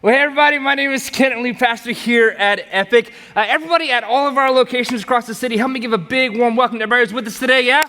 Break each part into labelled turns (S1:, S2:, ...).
S1: Well, hey everybody, my name is Ken, lead pastor here at Epic. Everybody at all of our locations across the city, help me give a big warm welcome to everybody who's with us today, yeah?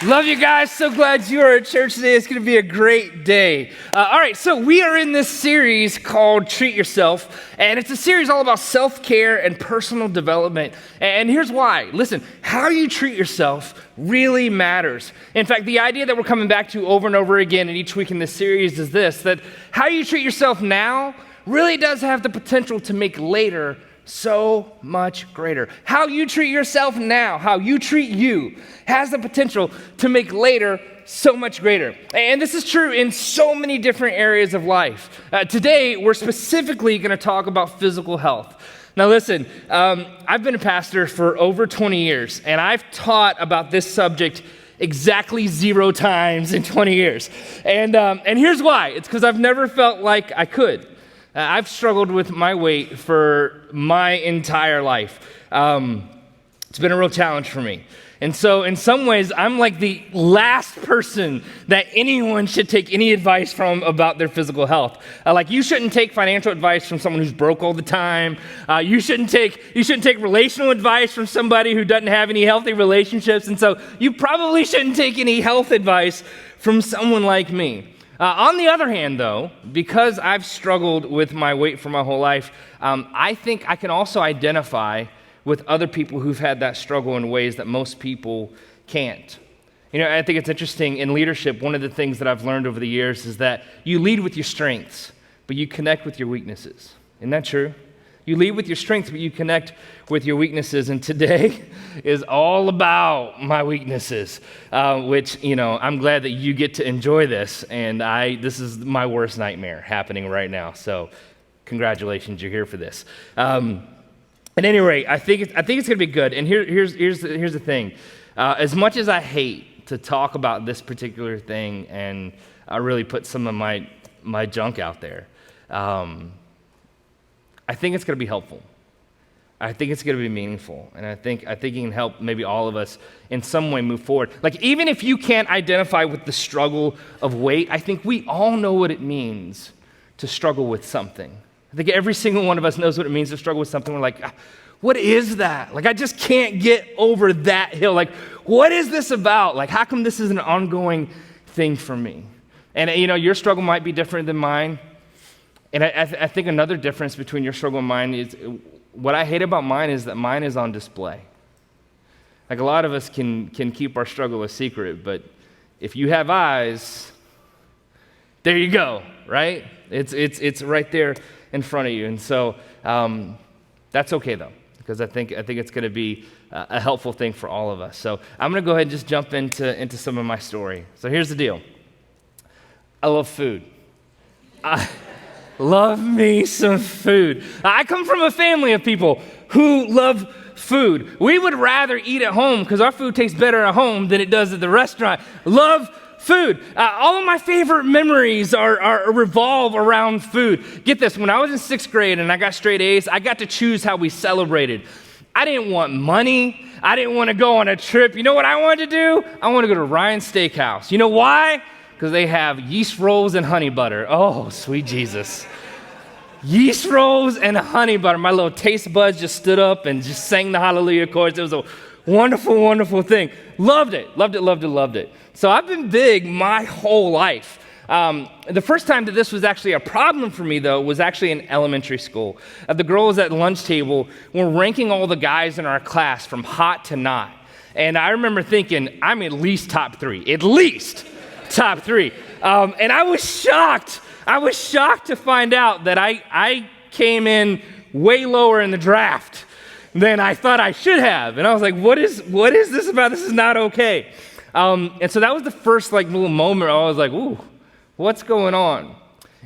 S1: Love you guys. So glad you are at church today. It's going to be a great day. All right, so we are in this series called Treat Yourself, and it's a series all about self-care and personal development. And here's why. Listen, how you treat yourself really matters. In fact, the idea that we're coming back to over and over again and each week in this series is this, that how you treat yourself now really does have the potential to make later so much greater. How you treat yourself now, how you treat you, has the potential to make later so much greater. And this is true in so many different areas of life. Today, we're specifically going to talk about physical health. Now listen, I've been a pastor for over 20 years, and I've taught about this subject exactly 0 times in 20 years. And here's why. It's because I've never felt like I could. I've struggled with my weight for my entire life. It's been a real challenge for me. And so in some ways, I'm like the last person that anyone should take any advice from about their physical health. Like you shouldn't take financial advice from someone who's broke all the time. You shouldn't take relational advice from somebody who doesn't have any healthy relationships. And so you probably shouldn't take any health advice from someone like me. On the other hand, though, because I've struggled with my weight for my whole life, I think I can also identify with other people who've had that struggle in ways that most people can't. You know, I think it's interesting in leadership, one of the things that I've learned over the years is that you lead with your strengths, but you connect with your weaknesses. Isn't that true? You lead with your strengths, but you connect with your weaknesses. And today is all about my weaknesses, which, you know, I'm glad that you get to enjoy this. And this is my worst nightmare happening right now. So congratulations, you're here for this. At any rate, I think it's going to be good. And here's the thing. As much as I hate to talk about this particular thing and I really put some of my junk out there, I think it's going to be helpful. I think it's going to be meaningful. And I think it can help maybe all of us in some way move forward. Like even if you can't identify with the struggle of weight, I think we all know what it means to struggle with something. I think every single one of us knows what it means to struggle with something. We're like, what is that? Like I just can't get over that hill. Like what is this about? Like how come this is an ongoing thing for me? And you know, your struggle might be different than mine. And I think another difference between your struggle and mine is, what I hate about mine is that mine is on display. Like a lot of us can keep our struggle a secret, but if you have eyes, there you go, right? It's right there in front of you. And so that's okay though, because I think it's going to be a helpful thing for all of us. So I'm going to go ahead and just jump into some of my story. So here's the deal. I love food. Love me some food. I come from a family of people who love food. We would rather eat at home because our food tastes better at home than it does at the restaurant. Love food. All of my favorite memories are revolve around food. Get this, when I was in 6th grade and I got straight A's, I got to choose how we celebrated. I didn't want money. I didn't want to go on a trip. You know what I wanted to do? I wanted to go to Ryan's Steakhouse. You know why? Because they have yeast rolls and honey butter. Oh, sweet Jesus. Yeast rolls and honey butter. My little taste buds just stood up and just sang the hallelujah chorus. It was a wonderful, wonderful thing. Loved it. So I've been big my whole life. The first time that this was actually a problem for me, though, was actually in elementary school. The girls at lunch table were ranking all the guys in our class from hot to not. And I remember thinking, I'm at least top 3. At least top 3. And I was shocked. I was shocked to find out that I came in way lower in the draft than I thought I should have. And I was like, what is this about? This is not okay. And so that was the first little moment where I was like, ooh, what's going on?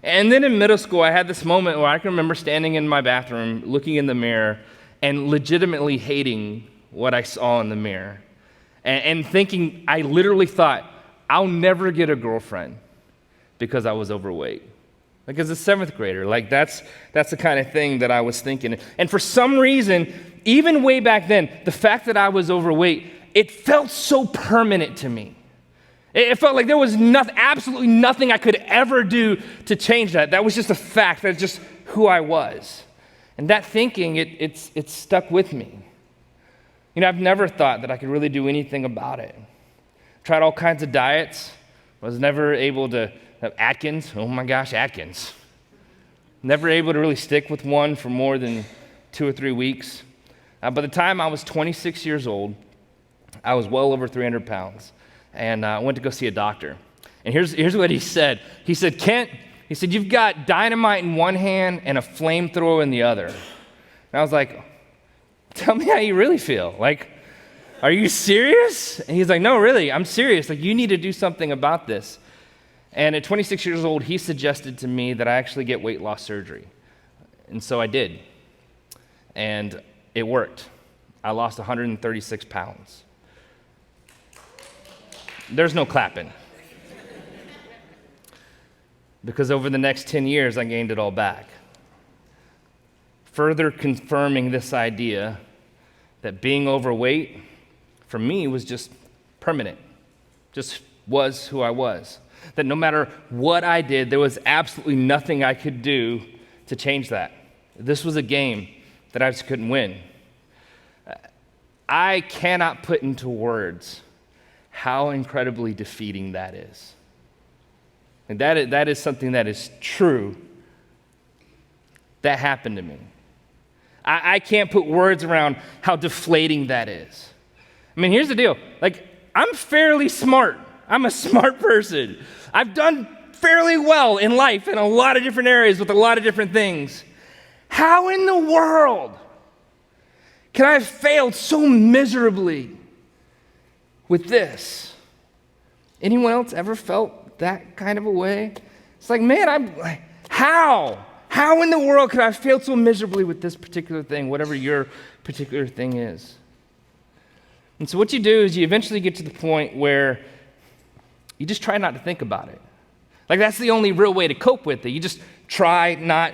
S1: And then in middle school, I had this moment where I can remember standing in my bathroom, looking in the mirror, and legitimately hating what I saw in the mirror. And thinking, I literally thought, I'll never get a girlfriend because I was overweight. Like as a 7th grader, like that's the kind of thing that I was thinking. And for some reason, even way back then, the fact that I was overweight, it felt so permanent to me. It felt like there was absolutely nothing I could ever do to change that. That was just a fact. That's just who I was. And that thinking, it stuck with me. I've never thought that I could really do anything about it. Tried all kinds of diets. Was never able to have Atkins. Oh my gosh, Atkins. Never able to really stick with one for more than 2 or 3 weeks. By the time I was 26 years old, I was well over 300 pounds. And I went to go see a doctor. And here's what he said. He said, Kent, you've got dynamite in one hand and a flamethrower in the other. And I was like, tell me how you really feel. Like, are you serious? And he's like, no, really, I'm serious. Like, you need to do something about this. And at 26 years old, he suggested to me that I actually get weight loss surgery. And so I did. And it worked. I lost 136 pounds. There's no clapping. Because over the next 10 years, I gained it all back. Further confirming this idea that being overweight, for me, was just permanent. Just was who I was. That no matter what I did, there was absolutely nothing I could do to change that. This was a game that I just couldn't win. I cannot put into words how incredibly defeating that is. And that is something that is true. That happened to me. I can't put words around how deflating that is. I mean, here's the deal. Like, I'm fairly smart. I'm a smart person. I've done fairly well in life in a lot of different areas with a lot of different things. How in the world can I have failed so miserably with this? Anyone else ever felt that kind of a way? It's like, man, I'm like, how? How in the world could I have failed so miserably with this particular thing, whatever your particular thing is? And so what you do is you eventually get to the point where you just try not to think about it. Like, that's the only real way to cope with it. You just try not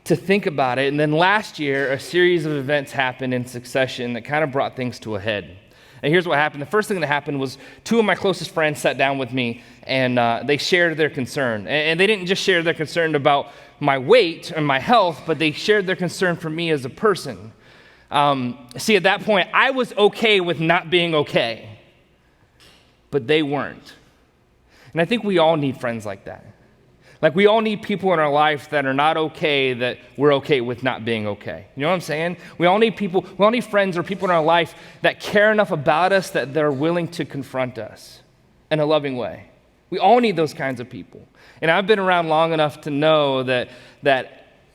S1: to think about it. And then last year, a series of events happened in succession that kind of brought things to a head. And here's what happened. The first thing that happened was 2 of my closest friends sat down with me, and they shared their concern. And they didn't just share their concern about my weight and my health, but they shared their concern for me as a person. See, at that point, I was okay with not being okay, but they weren't. And I think we all need friends like that. Like, we all need people in our life that are not okay, that we're okay with not being okay. You know what I'm saying? We all need friends or people in our life that care enough about us that they're willing to confront us in a loving way. We all need those kinds of people. And I've been around long enough to know that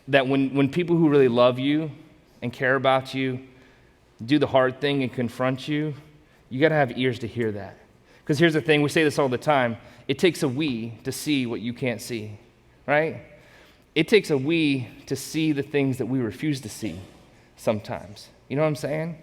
S1: when people who really love you and care about you do the hard thing and confront you, you got to have ears to hear that. Because here's the thing, we say this all the time, it takes a we to see what you can't see, right? It takes a we to see the things that we refuse to see sometimes. You know what I'm saying?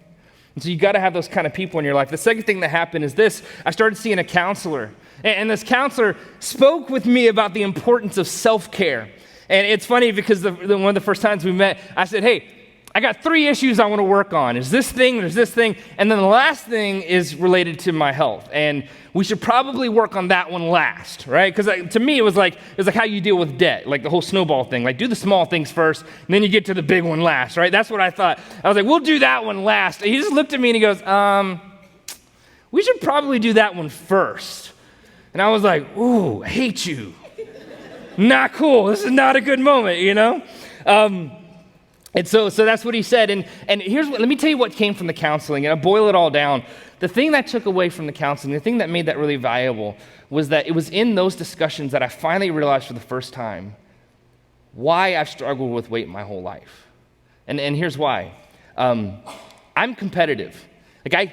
S1: And so you got to have those kind of people in your life. The second thing that happened is this. I started seeing a counselor. And this counselor spoke with me about the importance of self-care. And it's funny because one of the first times we met, I said, hey, I got 3 issues I want to work on. There's this thing, and then the last thing is related to my health. And we should probably work on that one last, right? Because to me, it was like how you deal with debt, like the whole snowball thing. Like, do the small things first, and then you get to the big one last, right? That's what I thought. I was like, we'll do that one last. And he just looked at me and he goes, we should probably do that one first. And I was like, ooh, I hate you. Not cool. This is not a good moment, you know? And so that's what he said. And let me tell you what came from the counseling, and I'll boil it all down. The thing that took away from the counseling, the thing that made that really valuable, was that it was in those discussions that I finally realized for the first time why I've struggled with weight my whole life. And here's why. I'm competitive. Like,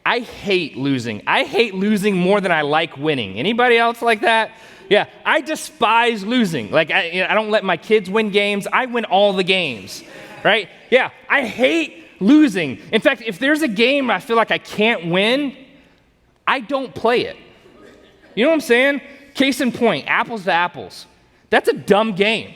S1: I hate losing. I hate losing more than I like winning. Anybody else like that? Yeah, I despise losing. Like, I don't let my kids win games. I win all the games, right? Yeah, I hate losing. In fact, if there's a game I feel like I can't win, I don't play it. You know what I'm saying? Case in point, apples to apples. That's a dumb game.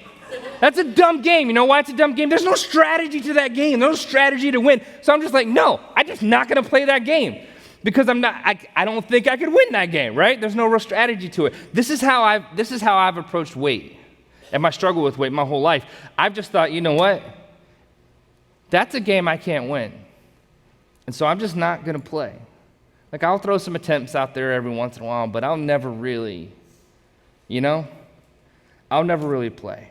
S1: That's a dumb game. You know why it's a dumb game? There's no strategy to that game. There's no strategy to win. So I'm just like, no, I'm just not going to play that game. because I don't think I could win that game, right? There's no real strategy to it. This is how I've approached weight and my struggle with weight my whole life. I've just thought, you know what? That's a game I can't win. And so I'm just not going to play. Like, I'll throw some attempts out there every once in a while, but I'll never really, I'll never really play.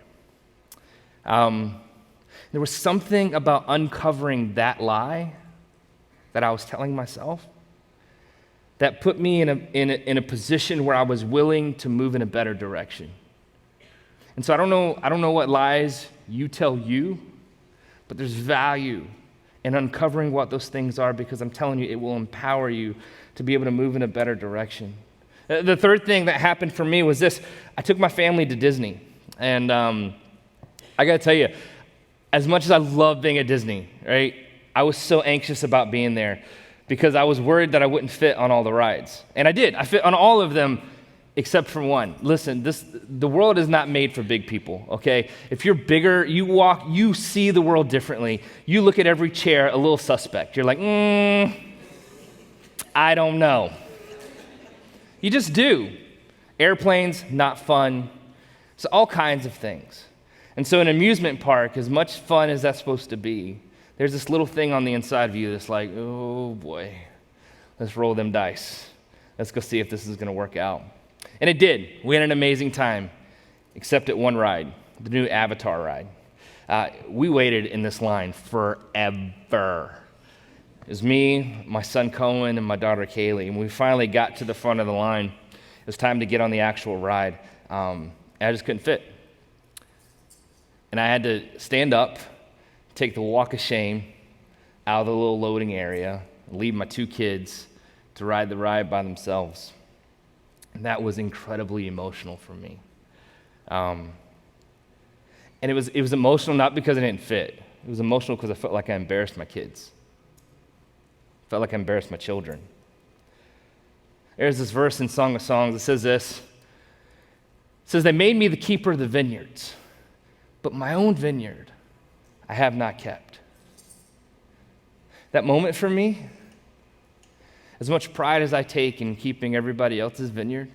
S1: There was something about uncovering that lie that I was telling myself that put me in a position where I was willing to move in a better direction. And so I don't know what lies you tell you, but there's value in uncovering what those things are, because I'm telling you, it will empower you to be able to move in a better direction. The third thing that happened for me was this. I took my family to Disney, and I got to tell you, as much as I love being at Disney, right, I was so anxious about being there because I was worried that I wouldn't fit on all the rides. And I did. I fit on all of them except for one. Listen, the world is not made for big people, okay? If you're bigger, you see the world differently. You look at every chair a little suspect. You're like, I don't know. You just do. Airplanes, not fun. So all kinds of things. And so an amusement park, as much fun as that's supposed to be, there's this little thing on the inside of you that's like, oh boy, let's roll them dice. Let's go see if this is going to work out. And it did. We had an amazing time, except at one ride, the new Avatar ride. We waited in this line forever. It was me, my son Cohen, and my daughter Kaylee. And we finally got to the front of the line. It was time to get on the actual ride. And I just couldn't fit. And I had to stand up, take the walk of shame out of the little loading area, and leave my two kids to ride the ride by themselves. And that was incredibly emotional for me. And it was emotional not because I didn't fit. It was emotional because I felt like I embarrassed my kids. I felt like I embarrassed my children. There's this verse in Song of Songs that says this. It says, "They made me the keeper of the vineyards, but my own vineyard I have not kept." That moment for me, as much pride as I take in keeping everybody else's vineyard,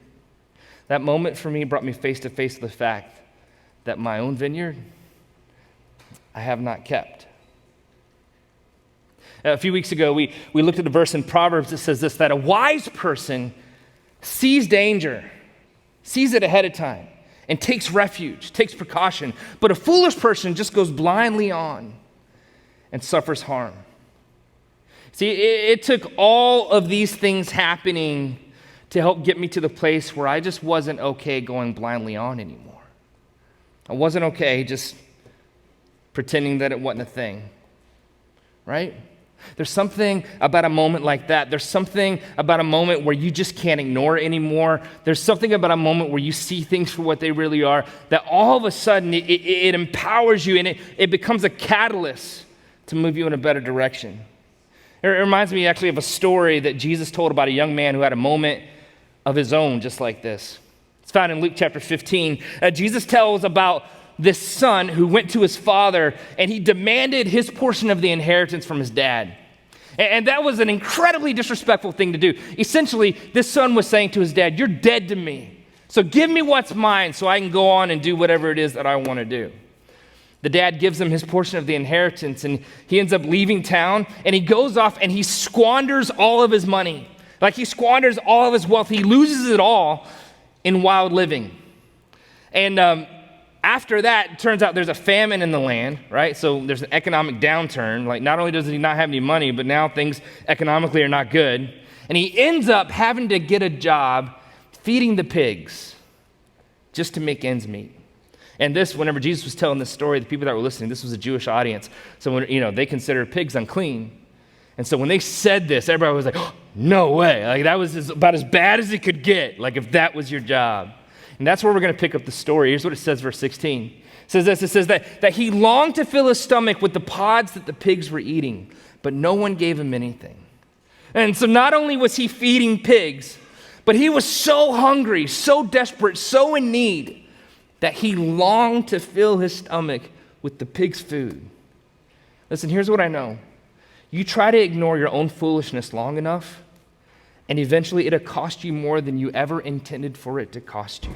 S1: that moment for me brought me face to face with the fact that my own vineyard I have not kept. A few weeks ago, we looked at a verse in Proverbs that says this, that a wise person sees danger, sees it ahead of time, and takes refuge, takes precaution. But a foolish person just goes blindly on and suffers harm. See, it took all of these things happening to help get me to the place where I just wasn't okay going blindly on anymore. I wasn't okay just pretending that it wasn't a thing, right? There's something about a moment like that. There's something about a moment where you just can't ignore it anymore. There's something about a moment where you see things for what they really are, that all of a sudden it empowers you, and it becomes a catalyst to move you in a better direction. It reminds me actually of a story that Jesus told about a young man who had a moment of his own just like this. It's found in Luke chapter 15. Jesus tells about this son who went to his father and he demanded his portion of the inheritance from his dad. And that was an incredibly disrespectful thing to do. Essentially, this son was saying to his dad, "You're dead to me. So give me what's mine so I can go on and do whatever it is that I want to do." The dad gives him his portion of the inheritance, and he ends up leaving town, and he goes off and he squanders all of his money. Like, he squanders all of his wealth. He loses it all in wild living. And after that, it turns out there's a famine in the land, right? So there's an economic downturn. Like, not only does he not have any money, but now things economically are not good. And he ends up having to get a job feeding the pigs just to make ends meet. And this, whenever Jesus was telling this story, the people that were listening, this was a Jewish audience. So when, they considered pigs unclean. And so when they said this, everybody was like, "Oh, no way." Like, that was about as bad as it could get, like if that was your job. And that's where we're going to pick up the story. Here's what it says, verse 16. It says this, it says that he longed to fill his stomach with the pods that the pigs were eating, but no one gave him anything. And so not only was he feeding pigs, but he was so hungry, so desperate, so in need, that he longed to fill his stomach with the pig's food. Listen, here's what I know. You try to ignore your own foolishness long enough, And eventually it'll cost you more than you ever intended for it to cost you.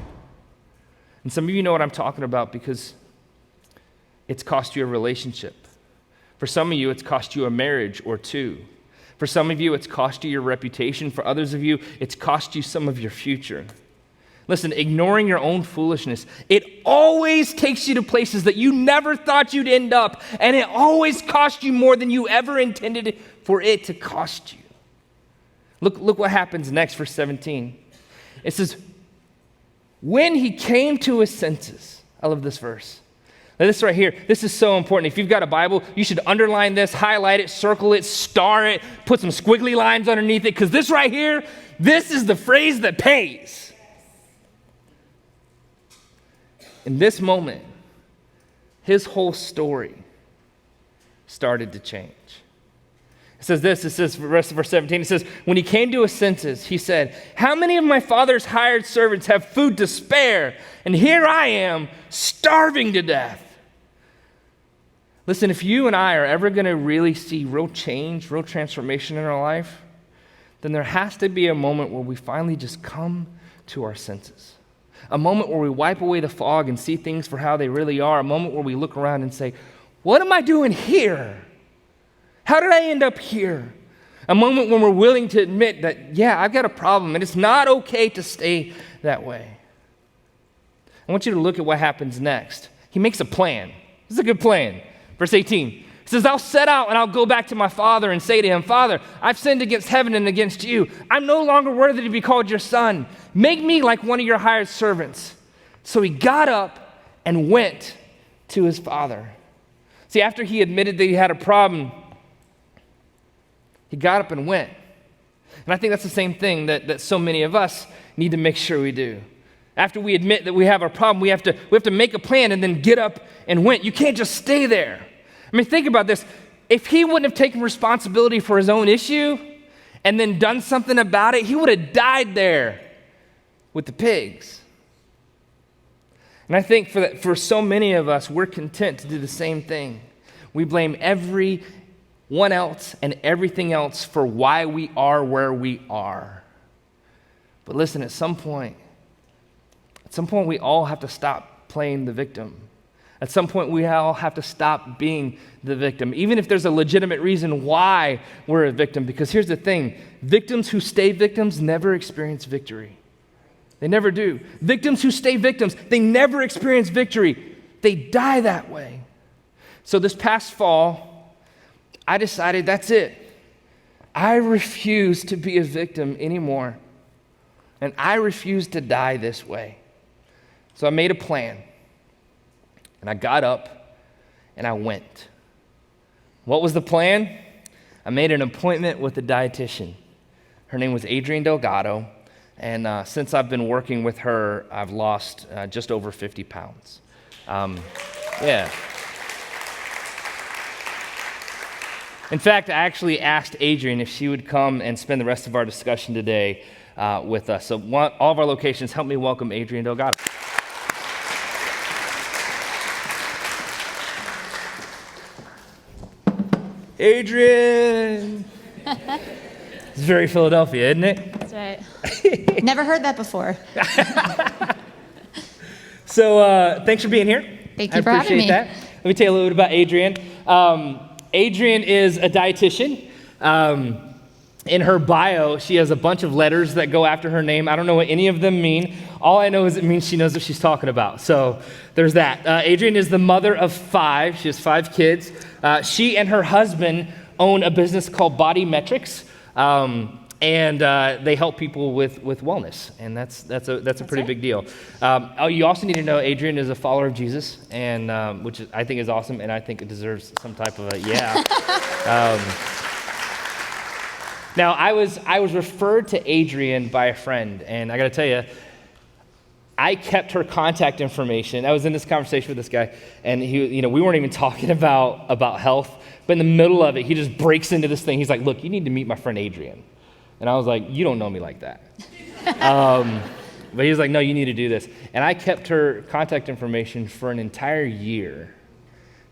S1: And some of you know what I'm talking about because it's cost you a relationship. For some of you, it's cost you a marriage or two. For some of you, it's cost you your reputation. For others of you, it's cost you some of your future. Listen, ignoring your own foolishness, it always takes you to places that you never thought you'd end up, and it always costs you more than you ever intended for it to cost you. Look what happens next, verse 17. It says, when he came to his senses. I love this verse. Now this right here, this is so important. If you've got a Bible, you should underline this, highlight it, circle it, star it, put some squiggly lines underneath it, because this right here, this is the phrase that pays. In this moment, his whole story started to change. It says this, it says, the rest of verse 17, it says, when he came to his senses, he said, how many of my father's hired servants have food to spare? And here I am, starving to death. Listen, if you and I are ever going to really see real change, real transformation in our life, then there has to be a moment where we finally just come to our senses. A moment where we wipe away the fog and see things for how they really are. A moment where we look around and say, what am I doing here? How did I end up here? A moment when we're willing to admit that, yeah, I've got a problem and it's not okay to stay that way. I want you to look at what happens next. He makes a plan. This is a good plan. Verse 18. It says, I'll set out and I'll go back to my father and say to him, Father, I've sinned against heaven and against you. I'm no longer worthy to be called your son. Make me like one of your hired servants. So he got up and went to his father. See, after he admitted that he had a problem, he got up and went. And I think that's the same thing that so many of us need to make sure we do. After we admit that we have our problem, we have to make a plan and then get up and went. You can't just stay there. I mean, think about this. If he wouldn't have taken responsibility for his own issue and then done something about it, he would have died there with the pigs. And I think for so many of us, we're content to do the same thing. We blame everyone else and everything else for why we are where we are. But listen, at some point, we all have to stop playing the victim. At some point, we all have to stop being the victim, even if there's a legitimate reason why we're a victim. Because here's the thing, victims who stay victims never experience victory. They never do. Victims who stay victims, they never experience victory. They die that way. So this past fall, I decided that's it. I refuse to be a victim anymore. And I refuse to die this way. So I made a plan. And I got up and I went. What was the plan? I made an appointment with a dietitian. Her name was Adrianne Delgado. And since I've been working with her, I've lost just over 50 pounds. Yeah. In fact, I actually asked Adrianne if she would come and spend the rest of our discussion today with us. So all of our locations, help me welcome Adrianne Delgado. Adrianne! It's very Philadelphia, isn't it?
S2: That's right. Never heard that before.
S1: So thanks for being here.
S2: Thank you for having me.
S1: I appreciate that. Let me tell you a little bit about Adrianne. Adrianne is a dietitian. In her bio, she has a bunch of letters that go after her name. I don't know what any of them mean. All I know is it means she knows what she's talking about. So there's that. Adrianne is the mother of 5. She has 5 kids. She and her husband own a business called Body Metrics, and they help people with wellness, and that's a pretty big deal. You also need to know Adrianne is a follower of Jesus, and which I think is awesome, and I think it deserves some type of a yeah. Now, I was referred to Adrianne by a friend, and I got to tell you, I kept her contact information. I was in this conversation with this guy, and we weren't even talking about health, but in the middle of it, he just breaks into this thing. He's like, "Look, you need to meet my friend Adrianne." And I was like, "You don't know me like that." But he was like, "No, you need to do this." And I kept her contact information for an entire year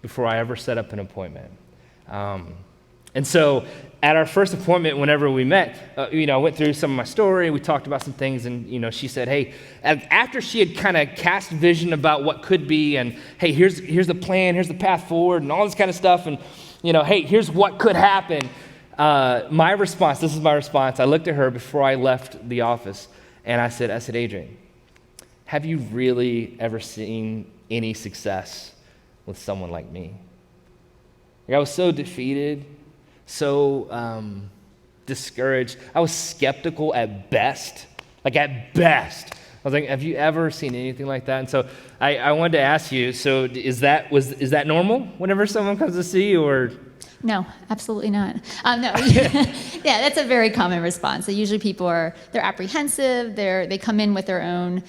S1: before I ever set up an appointment. And And so at our first appointment, whenever we met, I went through some of my story, we talked about some things, and, she said, hey, after she had kind of cast vision about what could be, and hey, here's the plan, here's the path forward, and all this kind of stuff, and, hey, here's what could happen. This is my response. I looked at her before I left the office, and I said, Adrianne, have you really ever seen any success with someone like me? Like, I was so defeated, so discouraged. I was skeptical at best. I was like, have you ever seen anything like that? And so I wanted to ask you, so is that normal whenever someone comes to see you, or?
S2: No, absolutely not. No, yeah, that's a very common response. So usually people they're apprehensive, they come in with their own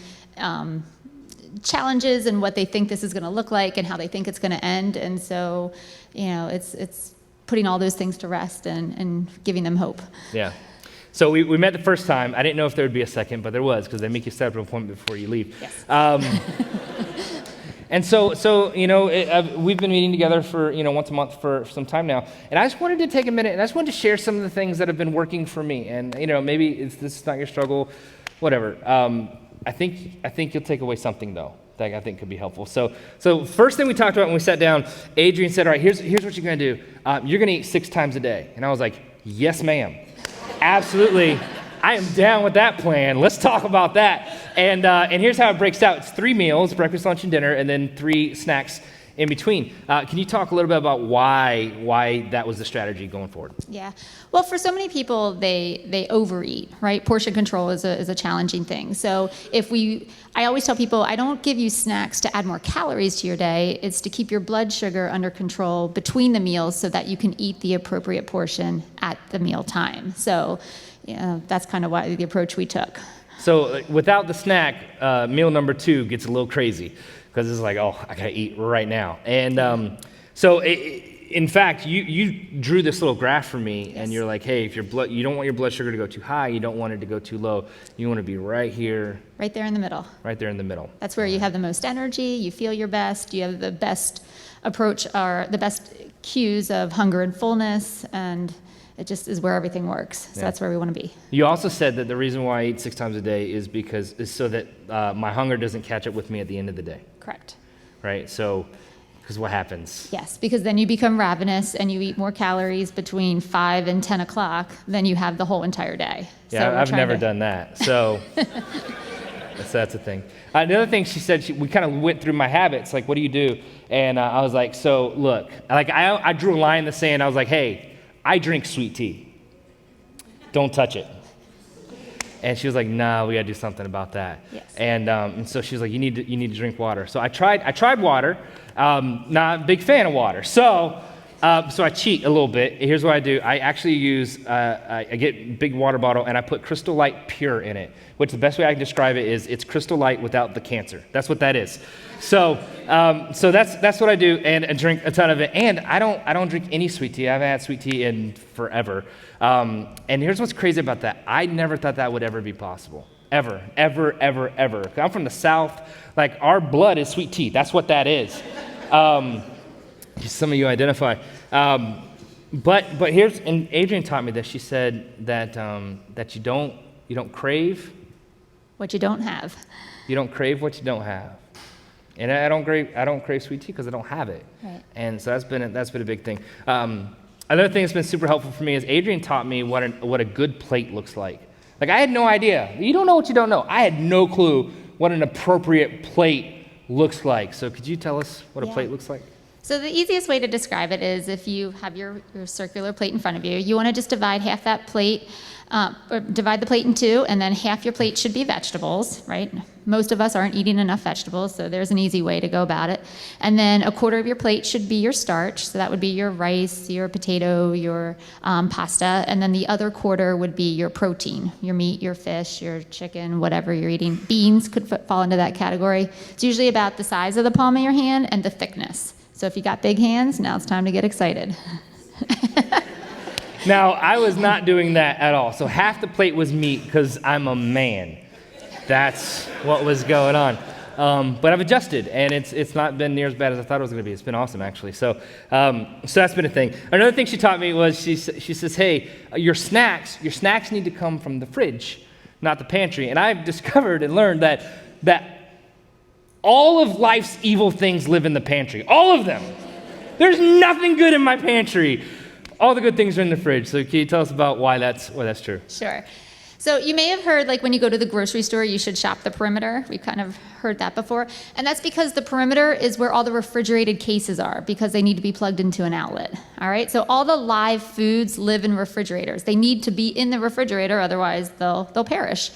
S2: challenges and what they think this is going to look like and how they think it's going to end. And so, it's putting all those things to rest and giving them hope.
S1: Yeah. So we met the first time. I didn't know if there would be a second, but there was, because they make you set up an appointment before you leave.
S2: Yes.
S1: And so we've been meeting together for, once a month for some time now. And I just wanted to take a minute, and I just wanted to share some of the things that have been working for me. And, maybe this is not your struggle, whatever. I think you'll take away something, though, that I think could be helpful. So first thing we talked about when we sat down, Adrianne said, all right, here's what you're going to do. You're going to eat 6 times a day. And I was like, yes, ma'am. Absolutely. I am down with that plan. Let's talk about that. And here's how it breaks out. It's 3 meals, breakfast, lunch, and dinner, and then 3 snacks in between. Can you talk a little bit about why that was the strategy going forward?
S2: Yeah. Well, for so many people, they overeat, right? Portion control is a challenging thing. So I always tell people, I don't give you snacks to add more calories to your day. It's to keep your blood sugar under control between the meals so that you can eat the appropriate portion at the meal time. So that's kind of the approach we took.
S1: So without the snack, meal number 2 gets a little crazy, because it's like, oh, I gotta eat right now. And in fact, you drew this little graph for me, yes. And you're like, hey, if you don't want your blood sugar to go too high, you don't want it to go too low. You want to be right here.
S2: Right there in the middle.
S1: Right there in the middle.
S2: That's where you have the most energy, you feel your best, you have the best approach, or the best cues of hunger and fullness, and it just is where everything works. So that's where we want to be.
S1: You also said that the reason why I eat 6 times a day is so that my hunger doesn't catch up with me at the end of the day.
S2: Correct.
S1: Right? So, because what happens?
S2: Yes, because then you become ravenous and you eat more calories between 5 and 10 o'clock than you have the whole entire day.
S1: Yeah, so I've never done that. So that's a thing. The other thing she said, we kind of went through my habits, like, what do you do? And I was like, so look, I drew a line in the sand. I was like, hey, I drink sweet tea. Don't touch it. And she was like, nah, we gotta do something about that.
S2: Yes.
S1: And so she was like, you need to drink water. So I tried water. Not a big fan of water. So I cheat a little bit. Here's what I do. I actually use, I get a big water bottle and I put Crystal Light Pure in it, which the best way I can describe it is it's Crystal Light without the cancer. That's what that is. So that's what I do, and drink a ton of it. And I don't drink any sweet tea. I haven't had sweet tea in forever. And here's what's crazy about that. I never thought that would ever be possible. Ever. I'm from the South. Like, our blood is sweet tea. That's what that is. Some of you identify. But here's, and Adrianne taught me this. She said that you don't crave
S2: what you don't have.
S1: You don't crave what you don't have. And I don't crave sweet tea because I don't have it.
S2: Right.
S1: And so that's been a big thing. Another thing that's been super helpful for me is Adrianne taught me what a good plate looks like. Like, I had no idea. You don't know what you don't know. I had no clue what an appropriate plate looks like. So could you tell us what a plate looks like?
S2: So the easiest way to describe it is if you have your circular plate in front of you, you want to just divide half that plate, or divide the plate in 2, and then half your plate should be vegetables, right? Most of us aren't eating enough vegetables, so there's an easy way to go about it. And then a quarter of your plate should be your starch, so that would be your rice, your potato, your pasta, and then the other quarter would be your protein, your meat, your fish, your chicken, whatever you're eating. Beans could fall into that category. It's usually about the size of the palm of your hand and the thickness. So if you got big hands, now it's time to get excited.
S1: Now, I was not doing that at all. So half the plate was meat because I'm a man. That's what was going on. But I've adjusted, and it's not been near as bad as I thought it was going to be. It's been awesome, actually. So that's been a thing. Another thing she taught me was she says, hey, your snacks need to come from the fridge, not the pantry. And I've discovered and learned that all of life's evil things live in the pantry. All of them. There's nothing good in my pantry. All the good things are in the fridge. So can you tell us about why that's true?
S2: Sure. So you may have heard, like when you go to the grocery store, you should shop the perimeter. We've kind of heard that before. And that's because the perimeter is where all the refrigerated cases are, because they need to be plugged into an outlet. All right? So all the live foods live in refrigerators. They need to be in the refrigerator, otherwise they'll perish.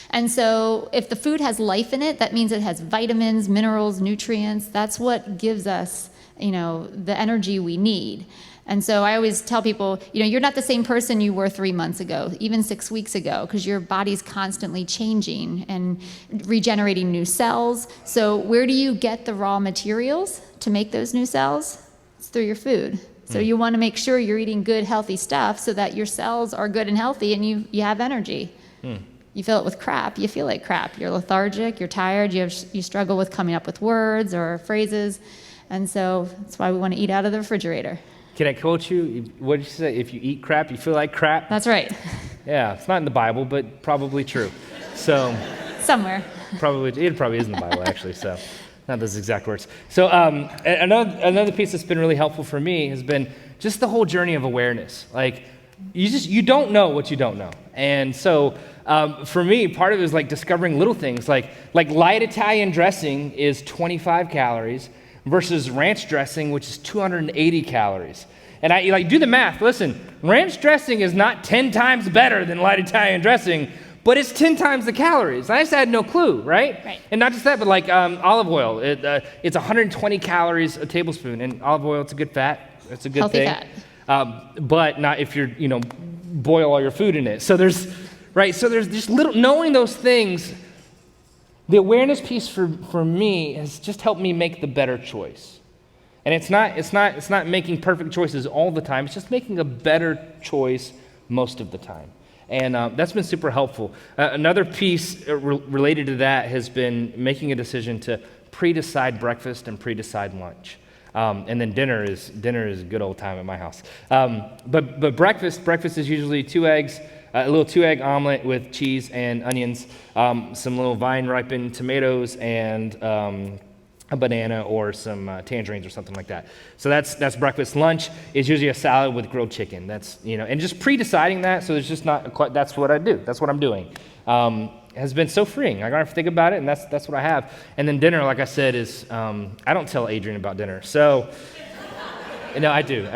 S2: And so if the food has life in it, that means it has vitamins, minerals, nutrients. That's what gives us, the energy we need. And so I always tell people, you're not the same person you were 3 months ago, even 6 weeks ago, because your body's constantly changing and regenerating new cells. So where do you get the raw materials to make those new cells? It's through your food. So you want to make sure you're eating good, healthy stuff so that your cells are good and healthy and you have energy. You fill it with crap, you feel like crap. You're lethargic, you're tired, you struggle with coming up with words or phrases. And so that's why we want to eat out of the refrigerator.
S1: Can I quote you? What did you say? If you eat crap, you feel like crap?
S2: That's right.
S1: Yeah, it's not in the Bible, but probably true. So
S2: somewhere.
S1: It probably is in the Bible, actually, so not those exact words. So another piece that's been really helpful for me has been just the whole journey of awareness. Like, you don't know what you don't know. And so for me, part of it is like discovering little things, like light Italian dressing is 25 calories versus ranch dressing, which is 280 calories. And I do the math. Listen, ranch dressing is not 10 times better than light Italian dressing, but it's 10 times the calories. I just had no clue, right?
S2: Right.
S1: And not just that, but like olive oil, it's 120 calories a tablespoon. And olive oil, it's a good fat. It's a good
S2: Healthy
S1: thing.
S2: fat.
S1: But not if you're, boil all your food in it. So there's just knowing those things. The awareness piece for me has just helped me make the better choice. And it's not making perfect choices all the time. It's just making a better choice most of the time. And that's been super helpful. Another piece related to that has been making a decision to pre-decide breakfast and pre-decide lunch. And then dinner is a good old time at my house. But breakfast is usually 2 eggs, a little 2-egg omelet with cheese and onions, some little vine-ripened tomatoes, and a banana or some tangerines or something like that. So that's breakfast. Lunch is usually a salad with grilled chicken. That's and just pre-deciding that, so there's just not that's what I do. That's what I'm doing. Has been so freeing. I don't have to think about it, and that's what I have. And then dinner, like I said, is I don't tell Adrianne about dinner. So I do,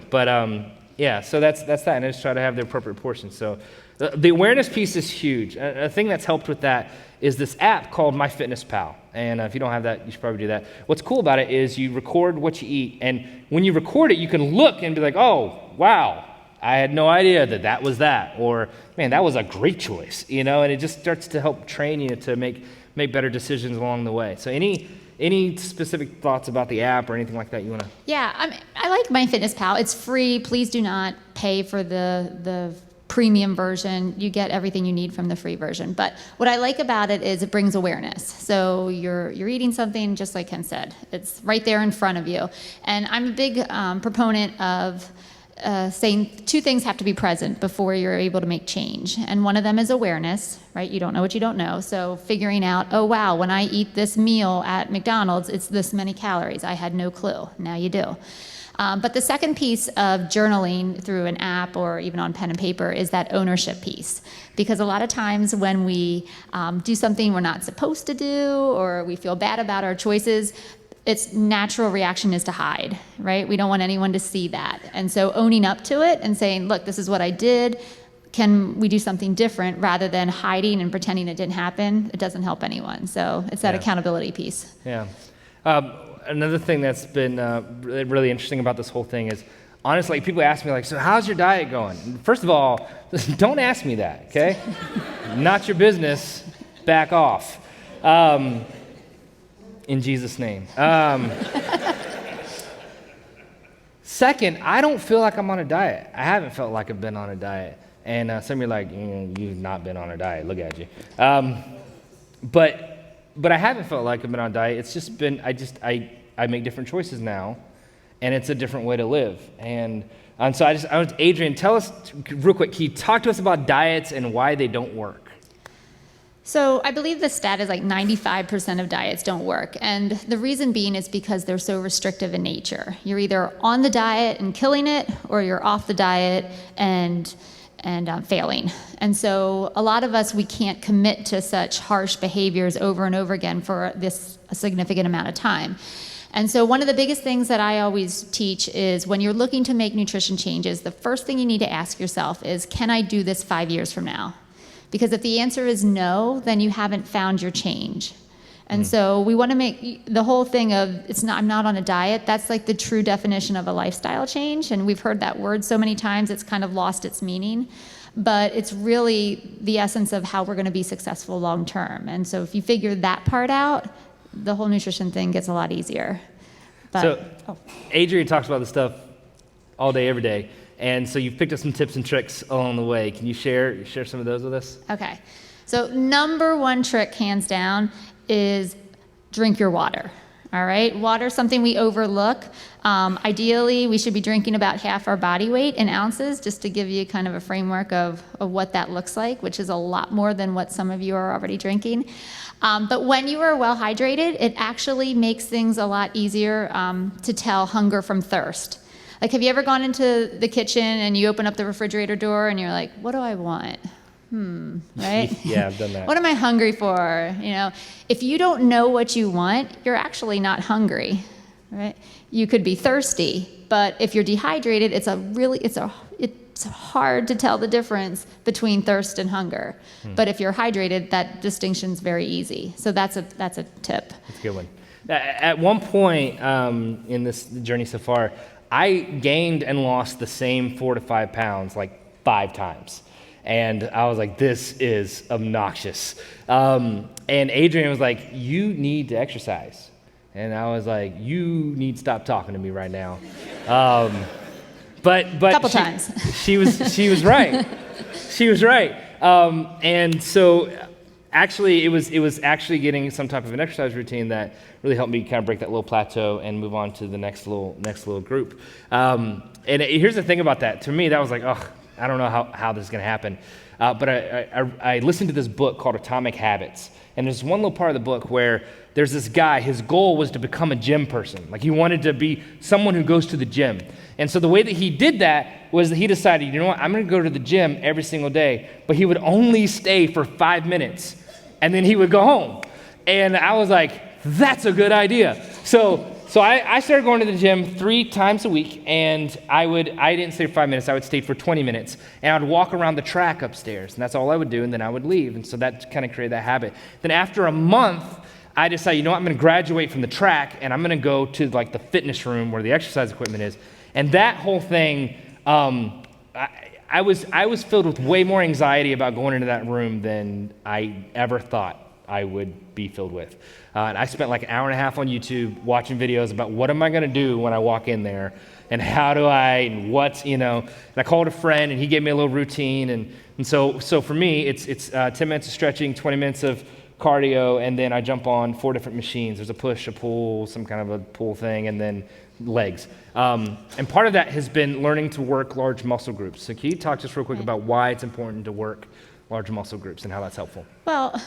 S1: but yeah, so that's that, and I just try to have the appropriate portion. So the awareness piece is huge. A thing that's helped with that is this app called MyFitnessPal. And if you don't have that, you should probably do that. What's cool about it is you record what you eat, and when you record it, you can look and be like, oh, wow, I had no idea that was that, or man, that was a great choice, and it just starts to help train you to make better decisions along the way. So any specific thoughts about the app or anything like that you want to?
S2: Yeah, I like MyFitnessPal. It's free. Please do not pay for the premium version. You get everything you need from the free version. But what I like about it is it brings awareness. So you're eating something, just like Ken said. It's right there in front of you. And I'm a big proponent of saying 2 things have to be present before you're able to make change. And one of them is awareness, right? You don't know what you don't know. So figuring out, oh, wow, when I eat this meal at McDonald's, it's this many calories. I had no clue. Now you do. But the second piece of journaling through an app or even on pen and paper is that ownership piece. Because a lot of times when we do something we're not supposed to do, or we feel bad about our choices, its natural reaction is to hide, right? We don't want anyone to see that. And so owning up to it and saying, look, this is what I did. Can we do something different, rather than hiding and pretending it didn't happen? It doesn't help anyone. So it's that accountability piece.
S1: Yeah. Another thing that's been really interesting about this whole thing is, honestly, people ask me, like, so how's your diet going? First of all, don't ask me that, okay? Not your business. Back off. In Jesus' name. Second, I don't feel like I'm on a diet. I haven't felt like I've been on a diet. And some of you are like, you've not been on a diet. Look at you. But but I haven't felt like I've been on a diet. It's just been, I make different choices now, and it's a different way to live. And so Adrianne, tell us real quick, can you talk to us about diets and why they don't work?
S2: So I believe the stat is like 95% of diets don't work. And the reason being is because they're so restrictive in nature. You're either on the diet and killing it, or you're off the diet and failing. And so a lot of us, we can't commit to such harsh behaviors over and over again for a significant amount of time. And so one of the biggest things that I always teach is when you're looking to make nutrition changes, the first thing you need to ask yourself is, can I do this 5 years from now? Because if the answer is no, then you haven't found your change. And so we want to make the whole thing of I'm not on a diet, that's like the true definition of a lifestyle change. And we've heard that word so many times, it's kind of lost its meaning. But it's really the essence of how we're going to be successful long term. And so if you figure that part out, the whole nutrition thing gets a lot easier.
S1: Adrianne talks about this stuff all day, every day. And so you've picked up some tips and tricks along the way. Can you share some of those with us?
S2: Okay. So number one trick, hands down, is drink your water. All right. Water is something we overlook. Ideally, we should be drinking about half our body weight in ounces, just to give you kind of a framework of what that looks like, which is a lot more than what some of you are already drinking. But when you are well hydrated, it actually makes things a lot easier to tell hunger from thirst. Like, have you ever gone into the kitchen and you open up the refrigerator door and you're like, what do I want? Right?
S1: Yeah, I've done that.
S2: What am I hungry for? If you don't know what you want, you're actually not hungry, right? You could be thirsty, but if you're dehydrated, it's hard to tell the difference between thirst and hunger. But if you're hydrated, that distinction's very easy. So that's a tip.
S1: That's a good one. At one point in this journey so far, I gained and lost the same 4 to 5 pounds like 5 times. And I was like, this is obnoxious. And Adrianne was like, you need to exercise. And I was like, you need to stop talking to me right now. But
S2: couple times.
S1: She was right. She was right. And so actually, it was actually getting some type of an exercise routine that really helped me kind of break that little plateau and move on to the next little group. And here's the thing about that. To me, that was like, I don't know how this is going to happen. But I listened to this book called Atomic Habits. And there's one little part of the book where there's this guy, his goal was to become a gym person. Like, he wanted to be someone who goes to the gym. And so the way that he did that was that he decided, you know what, I'm going to go to the gym every single day. But he would only stay for 5 minutes, and then he would go home. And I was like, that's a good idea. So I started going to the gym 3 times a week, and I didn't stay for 5 minutes, I would stay for 20 minutes, and I'd walk around the track upstairs, and that's all I would do, and then I would leave, and so that kind of created that habit. Then after a month, I decided, you know what, I'm going to graduate from the track, and I'm going to go to like the fitness room where the exercise equipment is, and that whole thing, I was filled with way more anxiety about going into that room than I ever thought I would be filled with. And I spent like an hour and a half on YouTube watching videos about what am I going to do when I walk in there, and how do and what's, and I called a friend and he gave me a little routine. And so for me, it's 10 minutes of stretching, 20 minutes of cardio, and then I jump on 4 different machines. There's a push, a pull, some kind of a pull thing, and then legs. And part of that has been learning to work large muscle groups. So can you talk just real quick about why it's important to work large muscle groups and how that's helpful?
S2: Well,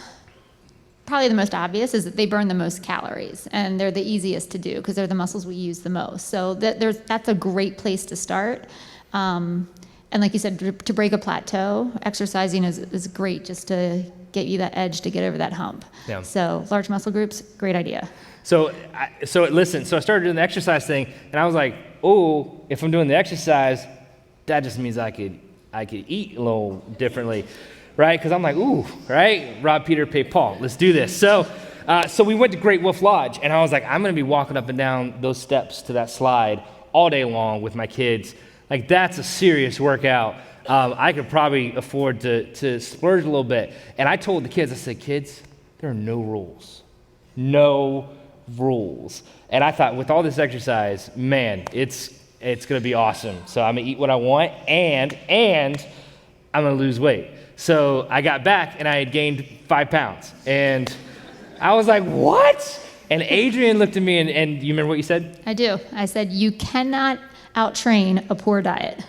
S2: probably the most obvious is that they burn the most calories, and they're the easiest to do because they're the muscles we use the most. So that's a great place to start. And like you said, to break a plateau, exercising is great just to get you that edge to get over that hump.
S1: Yeah.
S2: So large muscle groups, great idea.
S1: So I started doing the exercise thing, and I was like, oh, if I'm doing the exercise, that just means I could eat a little differently. Right? Because I'm like, ooh, right? Rob Peter, pay Paul. Let's do this. So we went to Great Wolf Lodge, and I was like, I'm going to be walking up and down those steps to that slide all day long with my kids. Like, that's a serious workout. I could probably afford to splurge a little bit. And I told the kids, I said, kids, there are no rules. No rules. And I thought, with all this exercise, man, it's going to be awesome. So I'm going to eat what I want, and I'm going to lose weight. So I got back and I had gained 5 pounds, and I was like, what? And Adrianne looked at me, and you remember what you said?
S2: I do. I said, you cannot out-train a poor diet.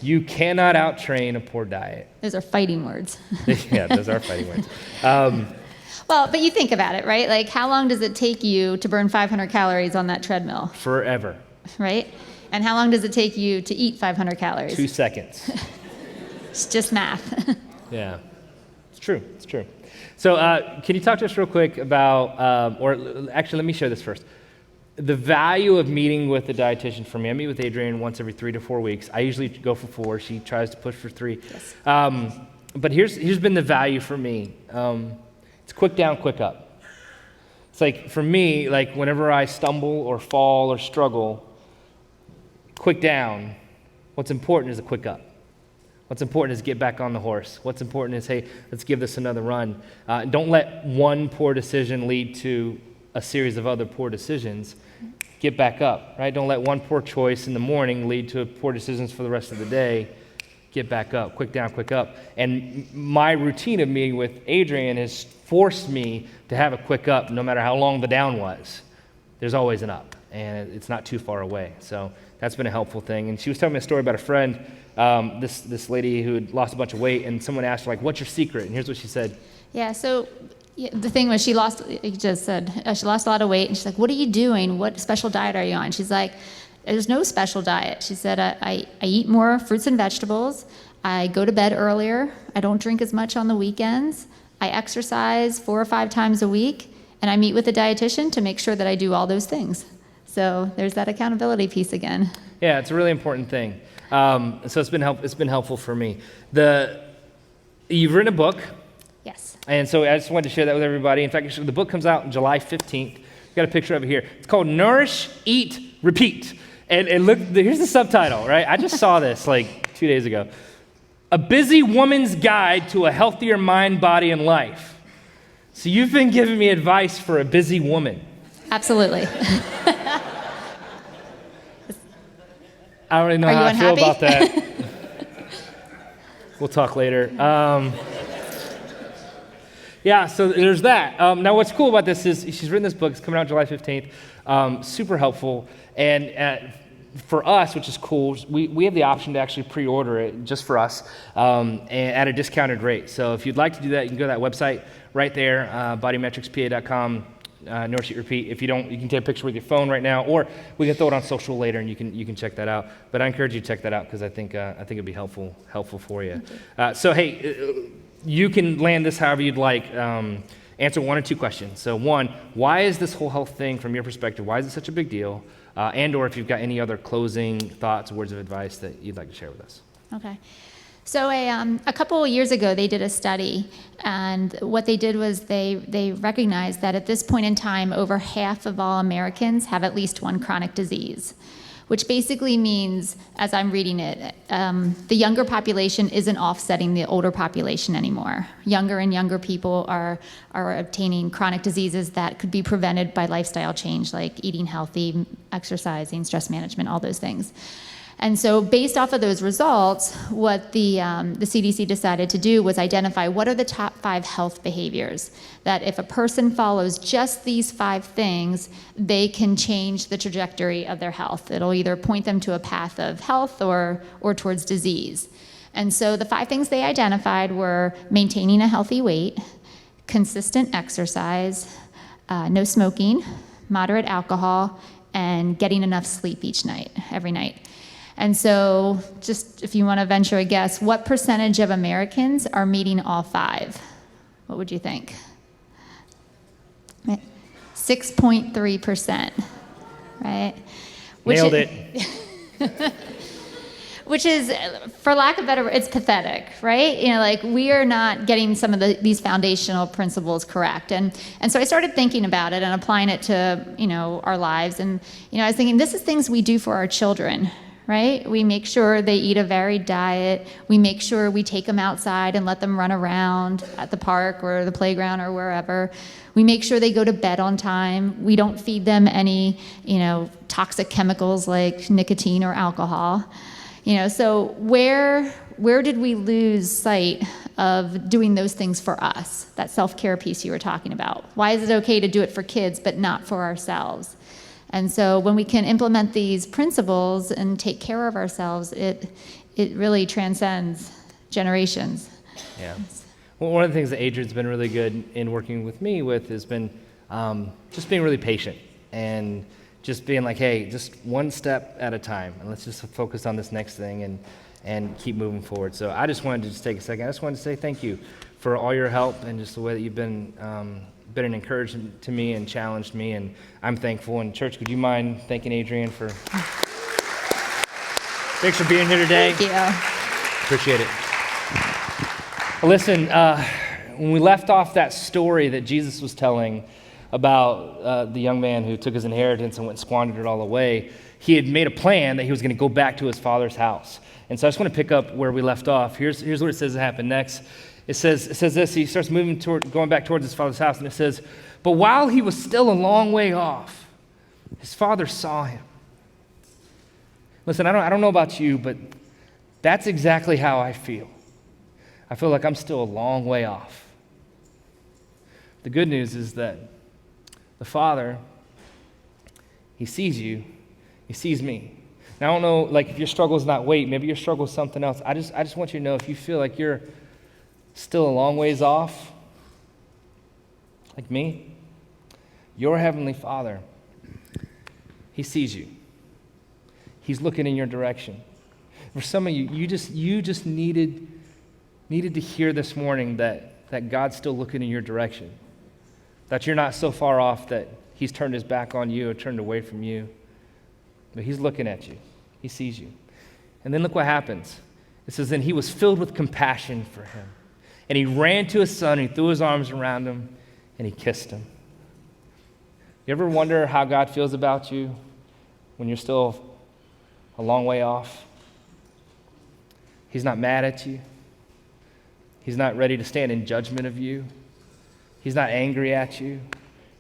S1: You cannot out-train a poor diet.
S2: Those are fighting words.
S1: Yeah, those are fighting words.
S2: Well, but you think about it, right? Like, how long does it take you to burn 500 calories on that treadmill?
S1: Forever.
S2: Right? And how long does it take you to eat 500 calories?
S1: 2 seconds.
S2: It's just math.
S1: Yeah, it's true. It's true. So can you talk to us real quick about, or actually, let me share this first. The value of meeting with a dietitian for me. I meet with Adrianne once every 3 to 4 weeks. I usually go for 4. She tries to push for 3.
S2: Yes.
S1: But here's been the value for me. It's quick down, quick up. It's like, for me, like whenever I stumble or fall or struggle, quick down, what's important is a quick up. What's important is get back on the horse. What's important is, hey, let's give this another run. Don't let one poor decision lead to a series of other poor decisions. Get back up, right? Don't let one poor choice in the morning lead to poor decisions for the rest of the day. Get back up, quick down, quick up. And my routine of meeting with Adrianne has forced me to have a quick up no matter how long the down was. There's always an up, and it's not too far away. So that's been a helpful thing. And she was telling me a story about a friend, this lady who had lost a bunch of weight, and someone asked her, like, what's your secret? And here's what she said.
S2: Yeah, so the thing was, she lost a lot of weight, and she's like, what are you doing? What special diet are you on? She's like, there's no special diet. She said, I eat more fruits and vegetables. I go to bed earlier. I don't drink as much on the weekends. I exercise 4 or 5 times a week, and I meet with a dietitian to make sure that I do all those things. So there's that accountability piece again.
S1: Yeah, it's a really important thing. So it's been helpful for me. You've written a book.
S2: Yes.
S1: And so I just wanted to share that with everybody. In fact, the book comes out on July 15th. We've got a picture of it here. It's called Nourish, Eat, Repeat. And look, here's the subtitle, right? I just saw this like 2 days ago. A busy woman's guide to a healthier mind, body, and life. So you've been giving me advice for a busy woman.
S2: Absolutely.
S1: I don't really know how I feel about that. We'll talk later. Yeah, so there's that. Now, what's cool about this is she's written this book. It's coming out July 15th. Super helpful. And for us, which is cool, we have the option to actually pre-order it just for us and at a discounted rate. So if you'd like to do that, you can go to that website right there, bodymetricspa.com. Nourish, Eat, Repeat. If you don't, you can take a picture with your phone right now, or we can throw it on social later, and you can check that out. But I encourage you to check that out because I think it'd be helpful for you. So hey, you can land this however you'd like. Answer 1 or 2 questions. So 1, why is this whole health thing, from your perspective, why is it such a big deal? And/or if you've got any other closing thoughts, words of advice that you'd like to share with us.
S2: Okay. So a couple of years ago, they did a study, and what they did was they recognized that at this point in time, over half of all Americans have at least one chronic disease, which basically means, as I'm reading it, the younger population isn't offsetting the older population anymore. Younger and younger people are obtaining chronic diseases that could be prevented by lifestyle change, like eating healthy, exercising, stress management, all those things. And so based off of those results, what the CDC decided to do was identify what are the top 5 health behaviors that if a person follows just these 5 things, they can change the trajectory of their health. It'll either point them to a path of health or towards disease. And so the 5 things they identified were maintaining a healthy weight, consistent exercise, no smoking, moderate alcohol, and getting enough sleep every night. And so just if you want to venture a guess, what percentage of Americans are meeting all 5? What would you think? 6.3%, right?
S1: Nailed it.
S2: Which is, for lack of better word, it's pathetic, right? You know, like we are not getting some of these foundational principles correct. And so I started thinking about it and applying it to, our lives. And, I was thinking, this is things we do for our children, right? We make sure they eat a varied diet. We make sure we take them outside and let them run around at the park or the playground or wherever. We make sure they go to bed on time. We don't feed them any, toxic chemicals like nicotine or alcohol. So where did we lose sight of doing those things for us, that self-care piece you were talking about. Why is it okay to do it for kids but not for ourselves? And so when we can implement these principles and take care of ourselves, it really transcends generations.
S1: Yeah. Well, one of the things that Adrianne's been really good in working with me with has been just being really patient and just being like, hey, just one step at a time, and let's just focus on this next thing and keep moving forward. So I just wanted to just take a second. I just wanted to say thank you for all your help and just the way that you've been an encouragement to me and challenged me, and I'm thankful. And church, would you mind thanking Adrianne for thanks for being here today?
S2: Thank you.
S1: Appreciate it. Listen, when we left off that story that Jesus was telling about the young man who took his inheritance and went and squandered it all away, he had made a plan that he was going to go back to his father's house. And so I just want to pick up where we left off. Here's what it says happened next. It says this, he starts going back towards his father's house, and it says, but while he was still a long way off, his father saw him. Listen, I don't know about you, but that's exactly how I feel. I feel like I'm still a long way off. The good news is that the Father, he sees you, he sees me. Now, I don't know, like, if your struggle is not weight, maybe your struggle is something else. I just want you to know, if you feel like you're still a long ways off, like me, your Heavenly Father, he sees you. He's looking in your direction. For some of you, you just needed to hear this morning that God's still looking in your direction, that you're not so far off that he's turned his back on you or turned away from you, but he's looking at you. He sees you. And then look what happens. It says, then he was filled with compassion for him, and he ran to his son, and he threw his arms around him, and he kissed him. You ever wonder how God feels about you when you're still a long way off? He's not mad at you. He's not ready to stand in judgment of you. He's not angry at you.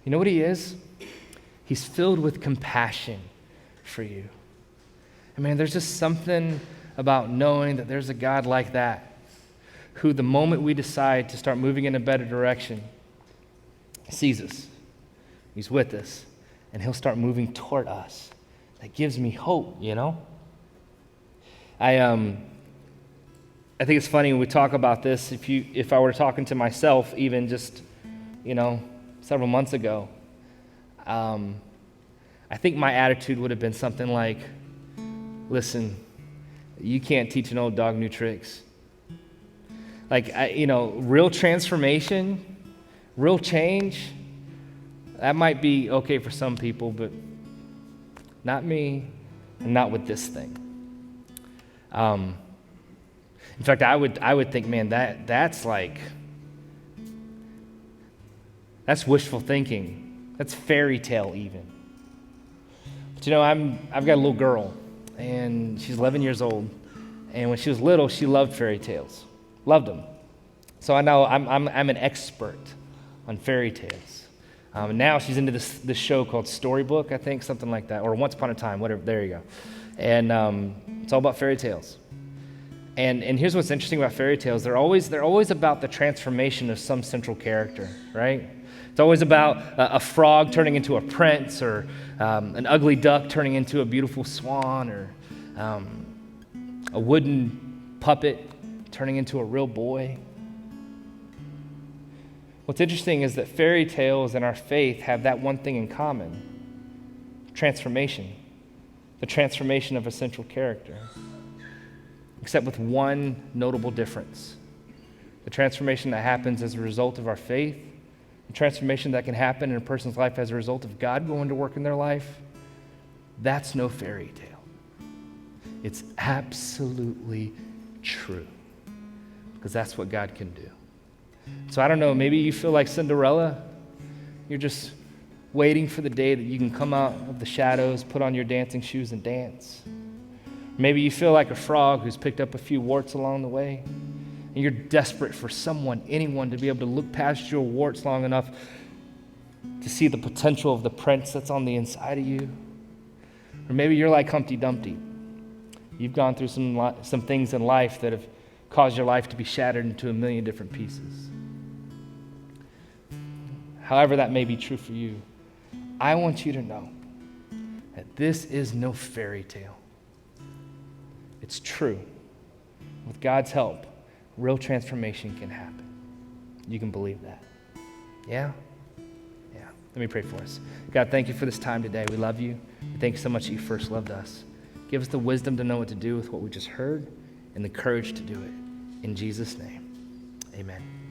S1: You know what he is? He's filled with compassion for you. I mean, there's just something about knowing that there's a God like that, who the moment we decide to start moving in a better direction, sees us. He's with us, and he'll start moving toward us. That gives me hope, you know? I think it's funny when we talk about this, if I were talking to myself even just, several months ago, I think my attitude would have been something like, listen, you can't teach an old dog new tricks. Like, real transformation, real change, that might be okay for some people, but not me, and not with this thing. In fact, I would think, man, that's wishful thinking. That's fairy tale even. But I've got a little girl, and she's 11 years old, and when she was little, she loved fairy tales, loved them. So I know I'm an expert on fairy tales. And now she's into this show called Storybook, I think, something like that, or Once Upon a Time, whatever. There you go. And it's all about fairy tales. And here's what's interesting about fairy tales. They're always about the transformation of some central character, right? It's always about a frog turning into a prince, or an ugly duck turning into a beautiful swan, or a wooden puppet turning into a real boy. What's interesting is that fairy tales and our faith have that one thing in common: transformation, the transformation of a central character. Except with one notable difference: the transformation that happens as a result of our faith, the transformation that can happen in a person's life as a result of God going to work in their life. That's no fairy tale. It's absolutely true, because that's what God can do. So I don't know, maybe you feel like Cinderella. You're just waiting for the day that you can come out of the shadows, put on your dancing shoes, and dance. Maybe you feel like a frog who's picked up a few warts along the way, and you're desperate for anyone to be able to look past your warts long enough to see the potential of the prince that's on the inside of you. Or maybe you're like Humpty Dumpty. You've gone through some things in life that have cause your life to be shattered into a million different pieces. However that may be true for you, I want you to know that this is no fairy tale. It's true. With God's help, real transformation can happen. You can believe that. Yeah? Yeah. Let me pray for us. God, thank you for this time today. We love you. Thank you so much that you first loved us. Give us the wisdom to know what to do with what we just heard and the courage to do it. In Jesus' name, amen.